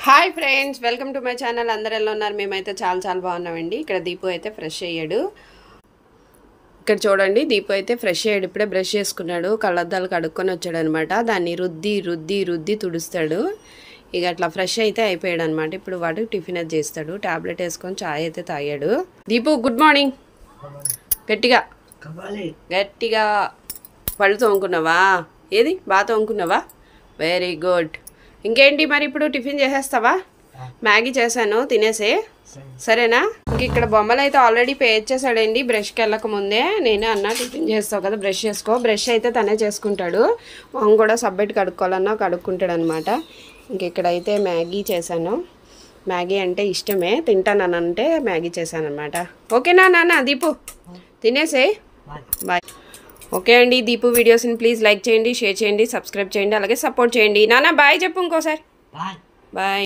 Hi friends, welcome to my channel. అందరు ఎలా ఉన్నారు? మేమైతే చాలా బాగున్నామండి. ఇక్కడ దీపు అయితే ఫ్రెష్ అయ్యాడు. ఇక్కడ చూడండి, దీపు అయితే ఫ్రెష్ అయ్యాడు. ఇప్పుడే బ్రష్ చేసుకున్నాడు. కళ్ళద్దాలు కడుక్కొని వచ్చాడు అనమాట. దాన్ని రుద్ది తుడుస్తాడు. ఇక అట్లా ఫ్రెష్ అయితే అయిపోయాడు అనమాట. ఇప్పుడు వాడు టిఫిన్ అది చేస్తాడు. టాబ్లెట్ వేసుకొని చాయ్ అయితే తాగాడు. Deepu good morning. గట్టిగా పళ్ళు తోముకున్నావా? ఏది బాగా తోముకున్నావా? Very good. ఇంకేంటి మరి, ఇప్పుడు టిఫిన్ చేసేస్తావా? మ్యాగీ చేశాను, తినేసే. సరేనా? ఇంక ఇక్కడ బొమ్మలు అయితే ఆల్రెడీ పే చేసాడండి. బ్రష్కి వెళ్ళక ముందే నేనే అన్నా, టిఫిన్ చేస్తావు కదా, బ్రష్ చేసుకో. బ్రష్ అయితే తనే చేసుకుంటాడు. మొహం కూడా సబ్బెట్టి కడుక్కోవాలన్నా కడుక్కుంటాడు అనమాట. ఇంక ఇక్కడైతే మ్యాగీ చేశాను. మ్యాగీ అంటే ఇష్టమే, తింటానంటే మ్యాగీ చేశాను అనమాట. ఓకేనా నాన్న? దీపు తినేసే. బాయ్. ఓకే అండి, దీపు వీడియోస్ని ప్లీజ్ లైక్ చేయండి, షేర్ చేయండి, సబ్స్క్రైబ్ చేయండి, అలాగే సపోర్ట్ చేయండి. నాన్న బాయ్ చెప్పు ఇంకోసారి. బాయ్.